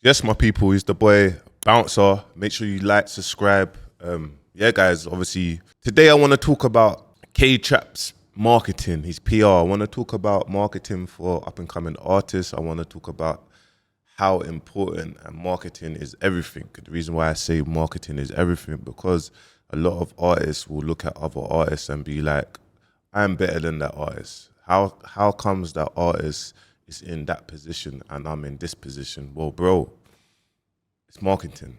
Yes, my people, is the boy Bouncer. Make sure you like, subscribe. Yeah, guys, obviously, today I want to talk about K-Trap's marketing, his PR. I want to talk about marketing for up-and-coming artists. I want to talk about how important and marketing is everything. The reason why I say marketing is everything, because a lot of artists will look at other artists and be like, I'm better than that artist. How comes that artist is in that position and I'm in this position? Well, bro, it's marketing.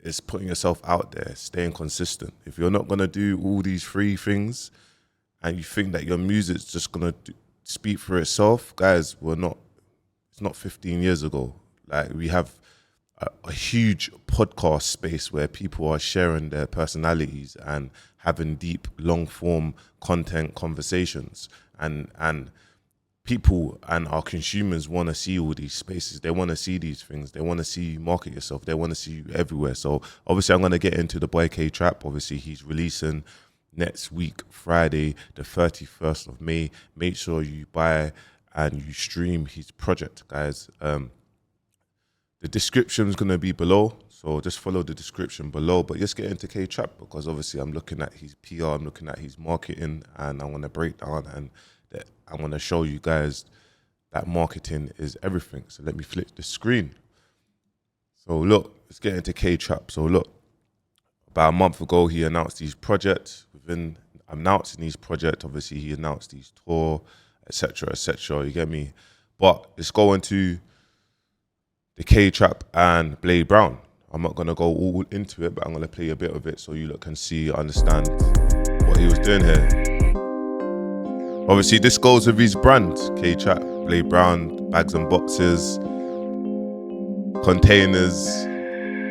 It's putting yourself out there, staying consistent. If you're not gonna do all these free things and you think that your music's just gonna speak for itself, guys, it's not 15 years ago. Like, we have a huge podcast space where people are sharing their personalities and having deep, long form content conversations, and people and our consumers want to see all these spaces. They want to see these things. They want to see you market yourself. They want to see you everywhere. So obviously I'm going to get into the boy K-Trap. Obviously he's releasing next week, Friday, the 31st of May. Make sure you buy and you stream his project, guys. The description is going to be below, so just follow the description below. But let's get into K-Trap, because obviously I'm looking at his PR, I'm looking at his marketing, and I want to break down and I want to show you guys that marketing is everything. So let me flip the screen. So look, let's get into K-Trap. So look, about a month ago, he announced his project. Within announcing his project, obviously he announced his tour, etc., etc. You get me? But let's go into the K-Trap and Blade Brown. I'm not going to go all into it, but I'm going to play a bit of it so you lot can see, understand what he was doing here. Obviously, this goes with his brand, K-Trap, Blade Brown, bags and boxes, containers,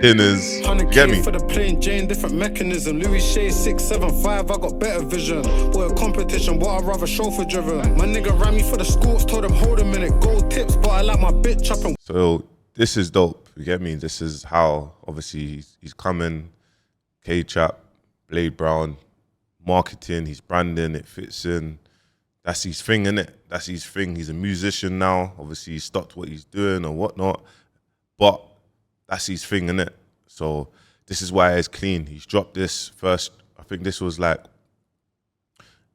dinners. Get me? For the plain Jane, different mechanism. Louis Shea 675, I got better vision. What a competition, what I'd rather chauffeur driven. My nigga ran me for the scoops, told him hold a minute, gold tips, but I like my bitch chopping. So this is dope, you get me? This is how, obviously, he's coming, K-Trap, Blade Brown, marketing, his branding, it fits in. That's his thing, innit? That's his thing. He's a musician now. Obviously, he stopped what he's doing or whatnot, but that's his thing, innit? So this is why it's clean. He's dropped this first. I think this was like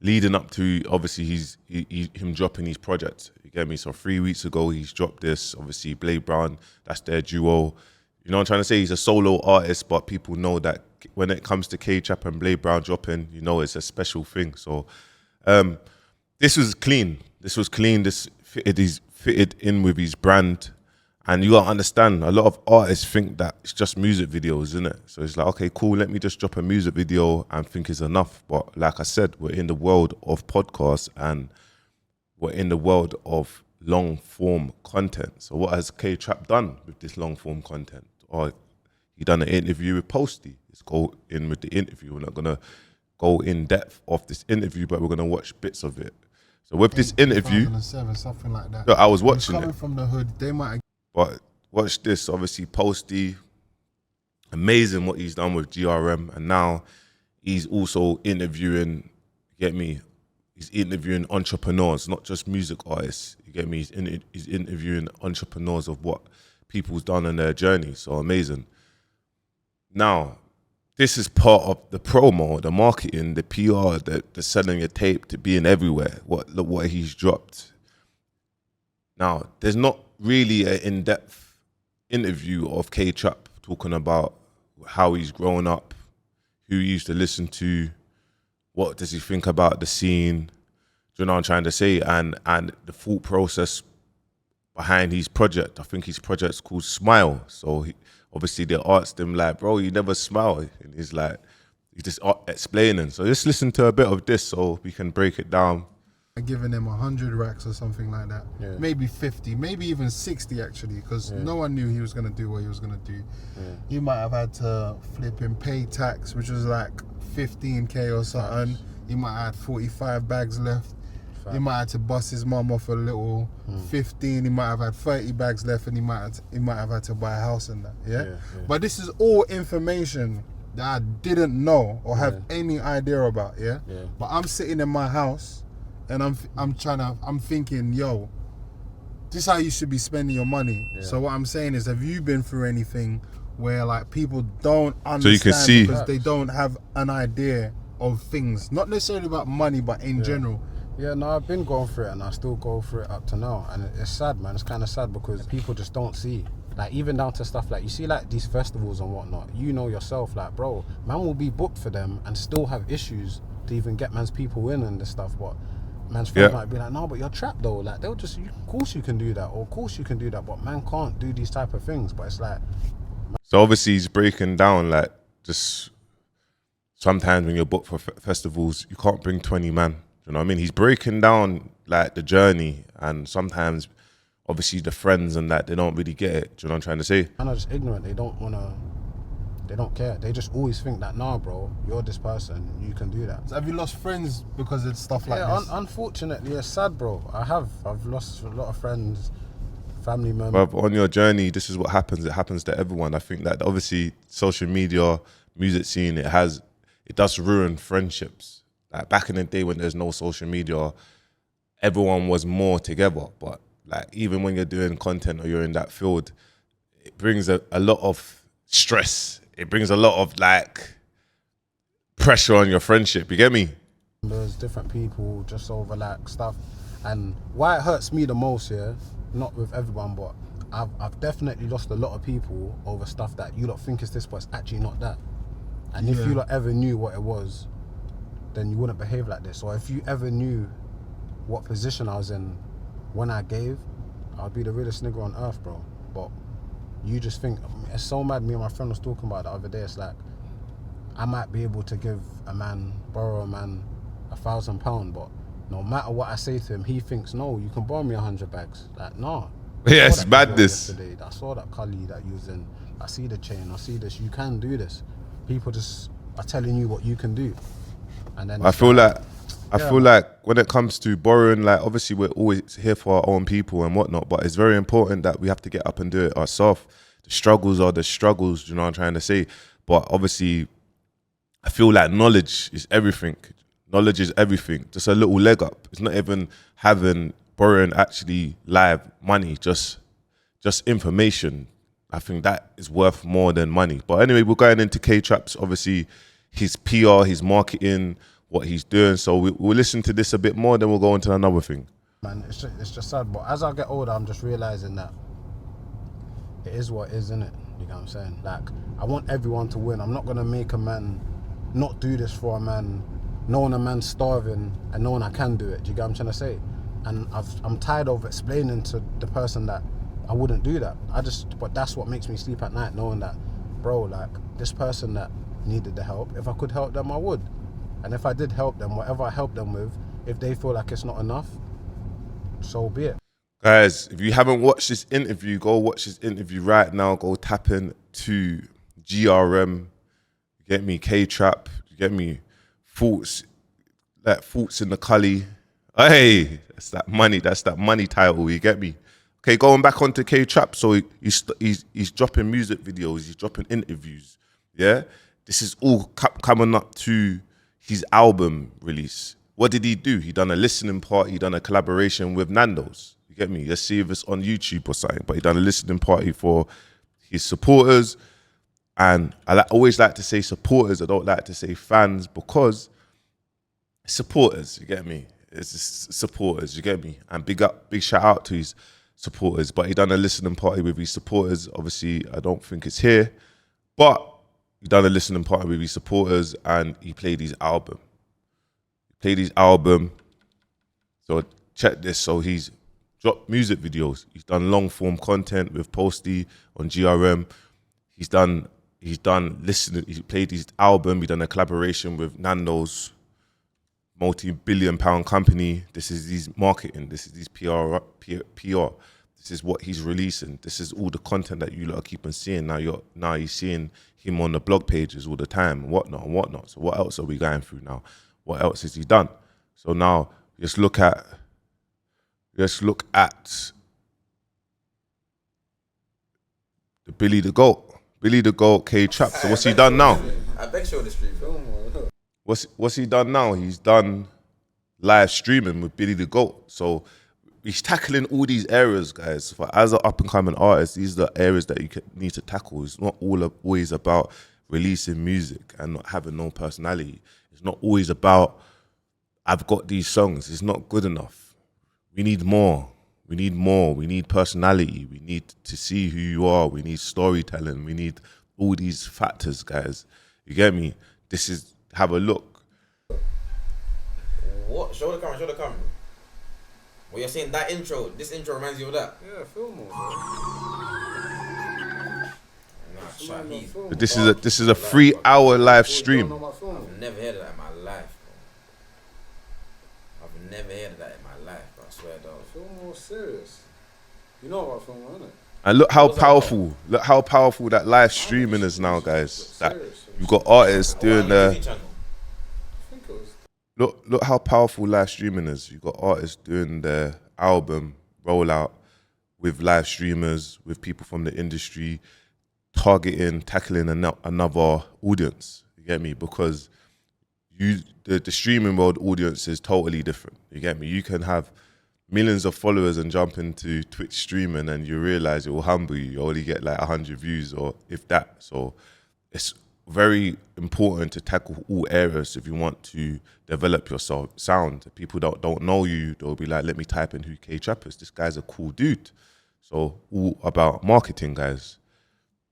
leading up to, obviously, him dropping his project. You get me? So 3 weeks ago, he's dropped this. Obviously, Blade Brown, that's their duo. You know what I'm trying to say? He's a solo artist, but people know that when it comes to K-Trap and Blade Brown dropping, you know it's a special thing. So this was clean. This was clean. This fitted in with his brand. And you gotta understand, a lot of artists think that it's just music videos, isn't it? So it's like, okay, cool, let me just drop a music video and think it's enough. But like I said, we're in the world of podcasts and we're in the world of long form content. So what has K-Trap done with this long form content? Or he done an interview with Posty. Let's go in with the interview. We're not gonna go in depth of this interview, but we're gonna watch bits of it. So with this interview, 2007, something like that. I was watching coming it. from the hood, they might. But watch this, obviously Posty, amazing what he's done with GRM, and now he's also interviewing, you get me, he's interviewing entrepreneurs, not just music artists, you get me, he's interviewing entrepreneurs of what people's done in their journey, so amazing. Now, this is part of the promo, the marketing, the PR, the selling your tape, to being everywhere, look what he's dropped. Now, there's not really an in-depth interview of K-Trap talking about how he's grown up, who he used to listen to, what does he think about the scene, do you know what I'm trying to say, and the thought process behind his project. I think his project's called Smile. So obviously they asked him like, bro, you never smile. And he's like, he's just explaining. So just listen to a bit of this so we can break it down. Giving him 100 racks or something like that, maybe 50, maybe even 60 actually, because no one knew he was going to do what he was going to do. He might have had to flip and pay tax, which was like 15k or something. He might have had 45 bags left. He might have to bust his mum off a little 15. He might have had 30 bags left, and he might have had to buy a house and that. Yeah. But this is all information that I didn't know or have any idea about. But I'm sitting in my house. And I'm thinking, yo, this is how you should be spending your money. Yeah. So what I'm saying is, have you been through anything where like people don't understand So you can see. because they don't have an idea of things, not necessarily about money, but in general? Yeah, no, I've been going through it and I still go through it up to now. And it's sad, man. It's kind of sad because people just don't see. Like, even down to stuff like, you see like these festivals and whatnot, you know yourself, like, bro, man will be booked for them and still have issues to even get man's people in and this stuff. But man's friends might be like, no, but you're trapped though. Like, they'll just, of course you can do that, or of course you can do that, but man can't do these type of things. But it's like... So obviously he's breaking down, like, just sometimes when you're booked for festivals, you can't bring 20 man. You know what I mean? He's breaking down like the journey, and sometimes obviously the friends and that, they don't really get it. Do you know what I'm trying to say? Man are just ignorant. They don't care. They just always think that, nah, bro, you're this person, you can do that. So have you lost friends because of stuff like this? Unfortunately, it's sad, bro. I've lost a lot of friends, family members. But on your journey, this is what happens. It happens to everyone. I think that obviously social media, music scene, it does ruin friendships. Like back in the day when there's no social media, everyone was more together. But like even when you're doing content or you're in that field, it brings a lot of stress. It brings a lot of like pressure on your friendship. You get me? There's different people just over like stuff. And why it hurts me the most, yeah, not with everyone, but I've definitely lost a lot of people over stuff that you lot think is this, but it's actually not that. And if you lot ever knew what it was, then you wouldn't behave like this. Or if you ever knew what position I was in when I gave, I'd be the realest nigga on earth, bro. But you just think, it's so mad. Me and my friend was talking about it the other day. It's like, I might be able to borrow a man £1,000, but no matter what I say to him, he thinks, no, you can borrow me 100 bags. Like, nah. Yeah, it's madness. I saw that Cully that you was in. I see the chain, I see this. You can do this. People just are telling you what you can do. And then I feel like when it comes to borrowing, like obviously we're always here for our own people and whatnot, but it's very important that we have to get up and do it ourselves. The struggles are the struggles, you know what I'm trying to say? But obviously, I feel like knowledge is everything. Knowledge is everything. Just a little leg up. It's not even borrowing actually live money, just information. I think that is worth more than money. But anyway, we're going into K-Traps, obviously his PR, his marketing, what he's doing. So we'll listen to this a bit more, then we'll go into another thing. Man, it's just sad. But as I get older, I'm just realizing that it is what it is, innit? You know what I'm saying? Like, I want everyone to win. I'm not gonna make a man not do this for a man, knowing a man's starving and knowing I can do it. Do you get what I'm trying to say? And I'm tired of explaining to the person that I wouldn't do that. But that's what makes me sleep at night, knowing that, bro, like, this person that needed the help, if I could help them, I would. And if I did help them, whatever I help them with, if they feel like it's not enough, so be it. Guys, if you haven't watched this interview, go watch this interview right now. Go tap in to GRM. You get me? K-Trap. You get me? Thoughts in the Cully. Hey, that's that money title. You get me? Okay, going back onto K-Trap. So he's dropping music videos. He's dropping interviews. Yeah, this is all coming up to his album release. What did he do? He done a listening party. He done a collaboration with Nando's. You get me? Let's see if it's on YouTube or something. But he done a listening party for his supporters. And I always like to say supporters. I don't like to say fans, because supporters, you get me? It's just supporters, you get me? And big shout out to his supporters. But he done a listening party with his supporters. Obviously, I don't think it's here. But he done a listening party with his supporters and he played his album. So check this. So he's dropped music videos. He's done long form content with Posty on GRM. He's done listening. He played his album. He done a collaboration with Nando's, multi-billion-pound company. This is his marketing. This is his PR. This is what he's releasing. This is all the content that you lot are keeping seeing. Now you're seeing him on the blog pages all the time, and whatnot. So what else are we going through now? What else has he done? So now let's look at the Billy the Goat, K-Trap. So what's he done now? I bet you on the street film. What's he done now? He's done live streaming with Billy the Goat. So he's tackling all these areas, guys. For as an up and coming artist, these are the areas that you need to tackle. It's not always about releasing music and not having no personality. It's not always about I've got these songs. It's not good enough. We need more. We need more. We need personality. We need to see who you are. We need storytelling. We need all these factors, guys. You get me? This is, have a look. What? Show the camera, show the camera. Well, you're saying that intro, this intro reminds you of that? Yeah, film more. Nah, he's... But this is a 3-hour live stream. I've never heard of that in my life, bro. I've never heard of that in my life, bro. I swear, dog. Film more serious. You know about film more, innit? And look how powerful that live streaming is now, guys. That you've got artists doing the. Look how powerful live streaming is. You've got artists doing their album rollout with live streamers, with people from the industry, tackling another audience. You get me? Because the streaming world audience is totally different. You get me? You can have millions of followers and jump into Twitch streaming and you realize it will humble you. You only get like 100 views or if that. So it's very important to tackle all areas if you want to develop your sound. People that don't know you, they'll be like, let me type in who K-Trap is. This guy's a cool dude. So all about marketing, guys.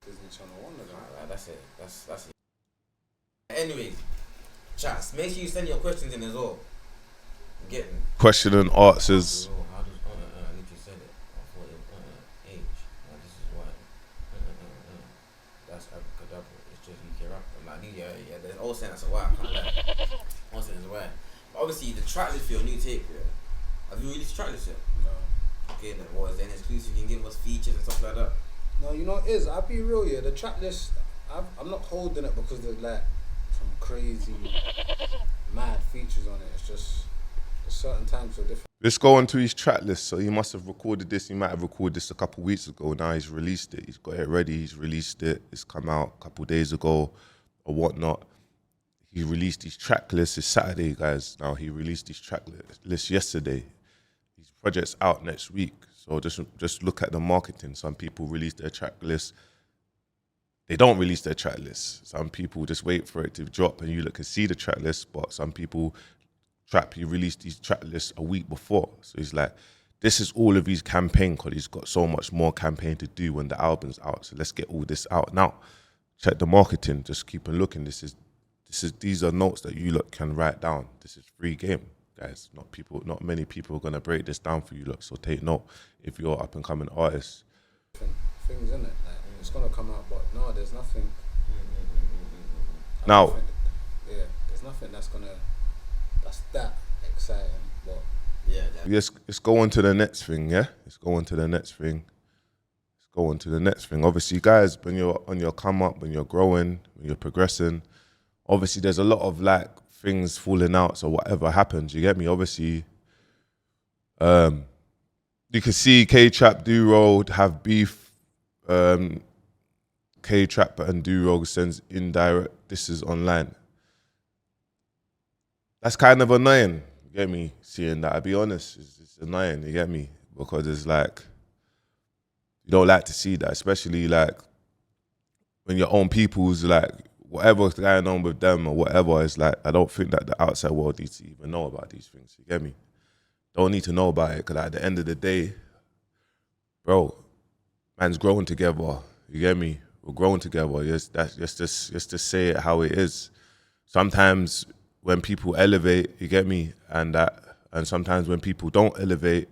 Disney Channel 1, that's it. That's it. Anyways, chats, make sure you send your questions in as well. Question and answers. How does I literally said it? I thought it H. Now this is why. That's abracadabra. It's just UK rap. I'm like, yeah. There's all saying that's a why. I can't lie. All saying that's a why. But obviously the track list for your new tape, yeah. Have you released the track list yet? No. Okay then, what is there an exclusive you can give us features and stuff like that? No, you know it is. I'll be real, yeah. The track list, I'm not holding it because there's like some crazy, mad features on it. It's just certain times are different. Let's go on to his track list. So he must have recorded this. He might have recorded this a couple of weeks ago. Now he's released it. He's got it ready. He's released it. It's come out a couple of days ago or whatnot. He released his track list. It's Saturday, guys. Now he released his track list yesterday. His project's out next week. So just look at the marketing. Some people release their track list. They don't release their track list. Some people just wait for it to drop and you can see the track list. But some people... he released his track list a week before. So he's like, this is all of his campaign because he's got so much more campaign to do when the album's out. So let's get all this out now. Check the marketing, just keep on looking. These are notes that you can write down. This is free game, guys. Not many people are gonna break this down for you, so take note if you're up and coming artist. Things in it, like it's gonna come out, but no, there's nothing. Now, there's nothing that's that exciting, but let's go on to the next thing, yeah? Let's go on to the next thing. Obviously, guys, when you're on your come up, when you're growing, when you're progressing, obviously there's a lot of things falling out, so whatever happens, you get me? Obviously, you can see K-Trap, Do-Road have beef. K-Trap and Do-Road sends indirect, this is online. That's kind of annoying, you get me, seeing that. I'll be honest, it's annoying, you get me? Because it's you don't like to see that, especially when your own people's whatever's going on with them or whatever, it's I don't think that the outside world needs to even know about these things, you get me? Don't need to know about it, because at the end of the day, bro, man's growing together, you get me? We're growing together, just say it how it is. Sometimes when people elevate, you get me, and sometimes when people don't elevate,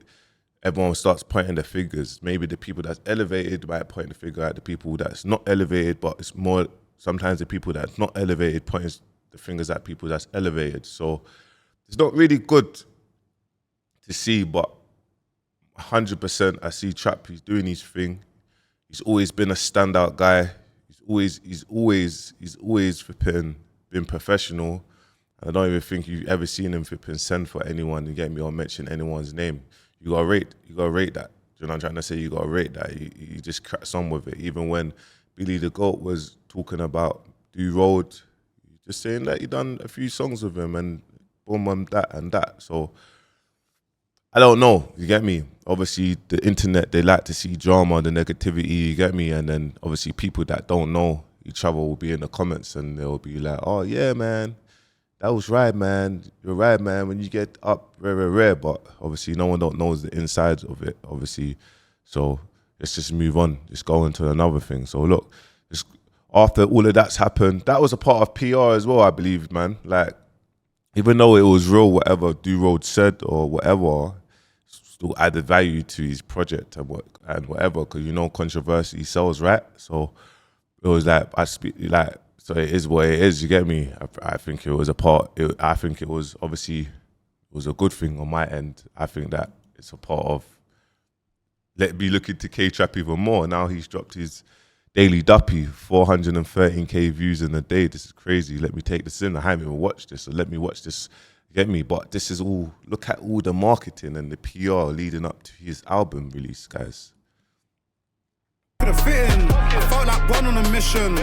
everyone starts pointing their fingers. Maybe the people that's elevated might point the finger at the people that's not elevated, but it's more sometimes the people that's not elevated points the fingers at people that's elevated. So it's not really good to see, but 100% I see Trap. He's doing his thing. He's always been a standout guy. He's always flipping been professional. I don't even think you've ever seen him flipping send for anyone, you get me, or mention anyone's name. You gotta rate that. Do you know what I'm trying to say? You gotta rate that. He just cracks on with it. Even when Billy the Goat was talking about Do-Road, just saying that he done a few songs with him and boom and that. So I don't know, you get me? Obviously, the internet, they like to see drama, the negativity, you get me? And then obviously people that don't know each other will be in the comments and they'll be like, oh yeah, man, that was right, man. You're right, man. When you get up, rare. But obviously no one don't knows the insides of it, obviously. So let's just move on. Just go into another thing. So look, just after all of that's happened, that was a part of PR as well, I believe, man. Like, even though it was real, whatever D-Road said or whatever, still added value to his project and whatever, because you know controversy sells, right? So it was like, so it is what it is, you get me? I think it was I think it was obviously, it was a good thing on my end. I think that it's a part of, let me look into K-Trap even more. Now he's dropped his Daily Duppy, 413k views in a day. This is crazy. Let me take this in. I haven't even watched this, so let me watch this. Get me? But this is all, look at all the marketing and the PR leading up to his album release, guys. Could've fit in. I felt like one on a mission.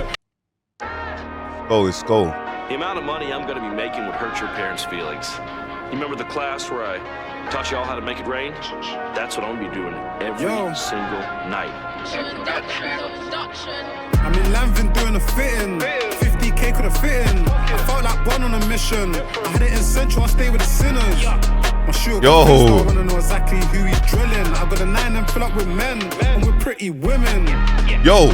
Let's go. The amount of money I'm going to be making would hurt your parents' feelings. You remember the class where I taught you all how to make it rain? That's what I'm going to be doing every single night. I'm in Lanvin doing a fitting. 50k could have fit in. I felt like one on a mission. I had it in Central, I stay with the sinners. My shooter, I wanna know exactly who he's drilling. I got a 9 and fill up with men and with pretty women. Yo.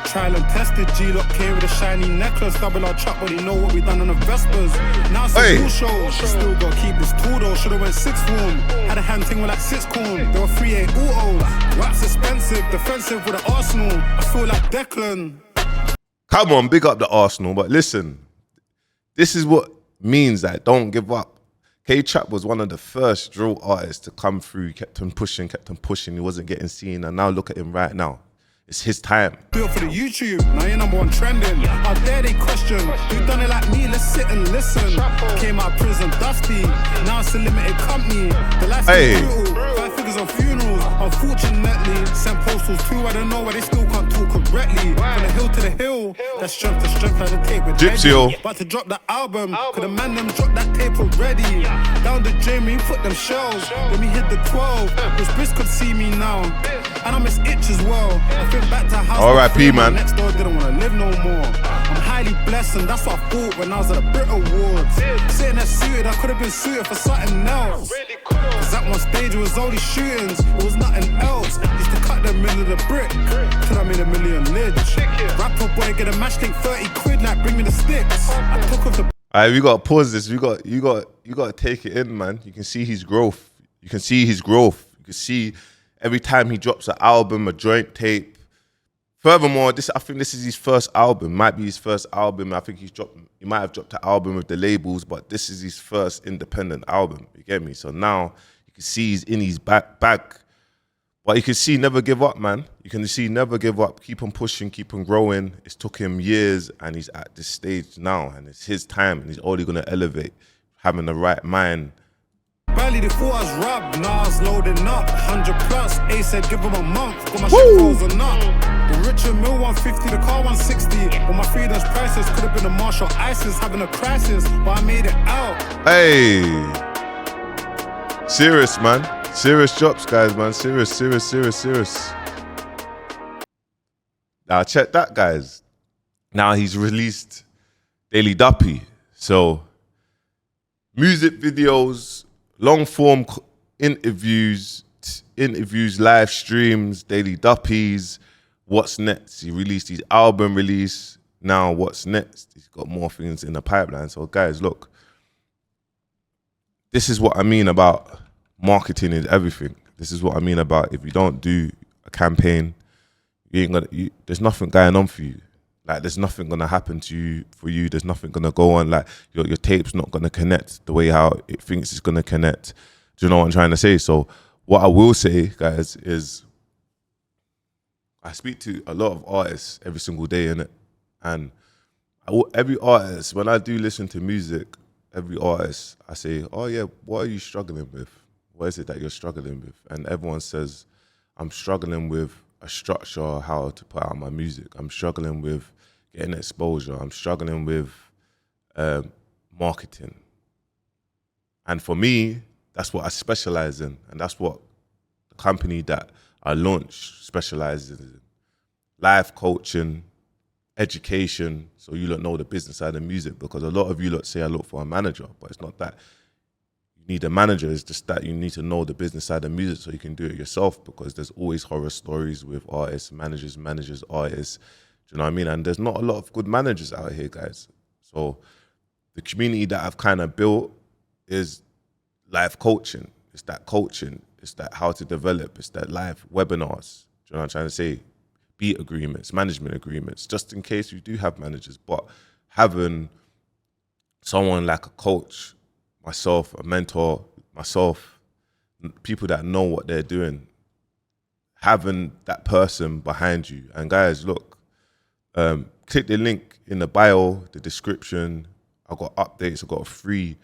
Trial and tested, G-Lock came with a shiny necklace. Double our truck, but you know what we done on the Vespers. Now it's a cool show. She still gotta keep this tool though. Should've went 6 form. Had a hand thing with like 6 corn. They were 3-8 autos. Raps expensive, defensive with the Arsenal. I feel like Declan. Come on, big up the Arsenal. But listen, this is what means that don't give up. K-Trap was one of the first drill artists to come through. Kept on pushing. He wasn't getting seen. And now look at him right now. It's his time. Do it for the YouTube, now you're #1 trending. Out there they question, you done it like me, let's sit and listen. Came out of prison dusty, now it's a limited company. The life's brutal, 5 figures on funerals. Unfortunately, sent postals too, I don't know why they still can't talk correctly. From the hill to the hill, that's strength to strength, like the tape with Gypsy. About to drop the album, could the man them drop that tape already. Down the drain, we put them shells, then we hit the 12. This Brisk could see me now, and I miss Itch as well. Back to house. R.I.P. man. Next door didn't want to live no more. I'm highly blessed and that's what I thought when I was at the Brit Awards. Sitting there suited, I could have been suited for something else. Cause at one stage it was only shootings, it was nothing else. Used to cut the middle of the brick till I made $1 million lid. Rapper boy get a match, take 30 quid, like bring me the sticks. I took off the. Alright, we gotta pause this. You gotta take it in, man. You can see his growth. You can see every time he drops an album, a joint tape. Furthermore, I think this is his first album. Might be his first album. I think he might have dropped an album with the labels, but this is his first independent album. You get me? So now you can see he's in his bag. But you can see never give up, man. You can see never give up. Keep on pushing, keep on growing. It's took him years, and he's at this stage now, and it's his time, and he's only gonna elevate, having the right mind. Barely they thought I was robbed, now I was loading up 100 plus, A said give him a month. Got my shit frozen up. The Richard Mill 150, the car 160. When my freedom's prices, could have been a Marshall ISIS having a crisis, but I made it out. Hey, serious, man. Serious drops, guys, man. Serious. Now check that, guys. Now he's released Daily Duppy. So music videos, long form interviews, live streams, Daily Duppies. What's next? He released his album release. Now what's next? He's got more things in the pipeline. So guys, look, this is what I mean about marketing is everything. This is what I mean about if you don't do a campaign, there's nothing going on for you. Like, there's nothing gonna happen to you There's nothing gonna go on. Like, your tape's not gonna connect the way how it thinks it's gonna connect. Do you know what I'm trying to say? So what I will say, guys, is I speak to a lot of artists every single day, innit? And every artist, when I do listen to music, every artist, I say, oh yeah, what are you struggling with? What is it that you're struggling with? And everyone says, I'm struggling with a structure, how to put out my music. I'm struggling with getting exposure. I'm struggling with marketing. And for me, that's what I specialize in, and that's what the company that I launched specializes in. Life coaching, education, so you lot know the business side of music, because a lot of you lot say I look for a manager, but it's not that you need a manager, it's just that you need to know the business side of music so you can do it yourself, because there's always horror stories with artists, managers, artists, do you know what I mean? And there's not a lot of good managers out here, guys. So the community that I've kind of built is life coaching. It's that coaching. It's that how to develop. It's that live webinars. Do you know what I'm trying to say? Beat agreements, management agreements, just in case you do have managers. But having someone like a coach, myself, a mentor, myself, people that know what they're doing, having that person behind you. And guys, look, click the link in the bio, the description. I've got updates. I've got a free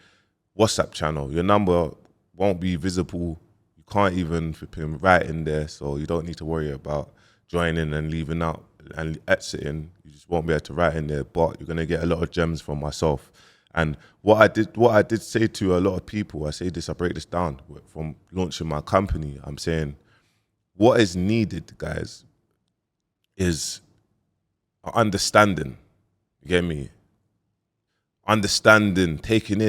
WhatsApp channel. Your number won't be visible. You can't even flip him right in there, so you don't need to worry about joining and leaving out and exiting. You just won't be able to write in there, but you're gonna get a lot of gems from myself. And what I did say to a lot of people, I break this down from launching my company. I'm saying what is needed, guys, is understanding. You get me? Understanding, taking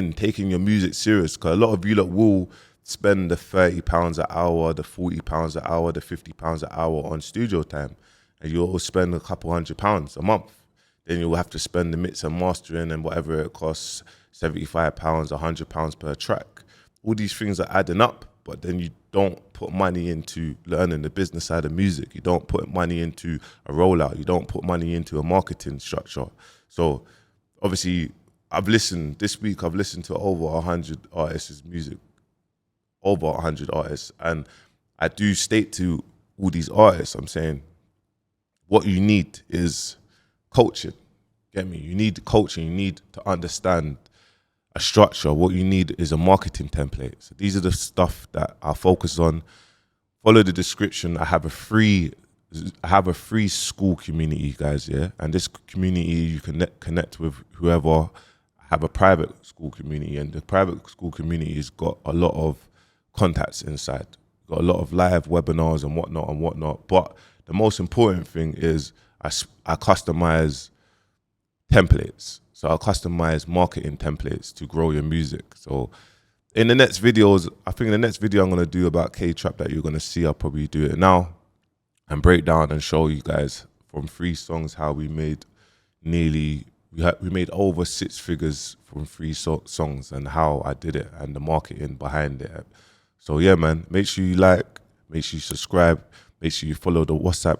your music serious. Because a lot of you lot will spend the £30 an hour, the £40 an hour, the £50 an hour on studio time, and you'll spend a couple £100 a month. Then you'll have to spend the mix and mastering and whatever it costs, £75, £100 per track. All these things are adding up, but then you don't put money into learning the business side of music. You don't put money into a rollout. You don't put money into a marketing structure. So obviously, this week I've listened to over 100 artists' music, over 100 artists. And I do state to all these artists, I'm saying, what you need is coaching. Get me? You need coaching. You need to understand a structure. What you need is a marketing template. So these are the stuff that I focus on. Follow the description. I have a free school community, guys, yeah? And this community, you can connect with whoever. I have a private school community, and the private school community has got a lot of contacts inside. Got a lot of live webinars and whatnot. But the most important thing is I customize templates. So I customize marketing templates to grow your music. So in the next videos, I think the next video I'm going to do about K-Trap that you're going to see, I'll probably do it now and break down and show you guys from 3 songs how we made we made over 6 figures from 3 songs, and how I did it and the marketing behind it. So yeah, man, make sure you like, make sure you subscribe, make sure you follow the WhatsApp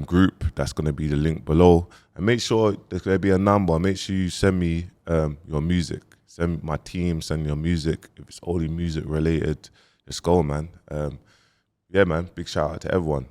group. That's going to be the link below. And make sure there's going to be a number. Make sure you send me your music. Send my team, send your music. If it's only music related, let's go, man. Yeah, man, big shout out to everyone.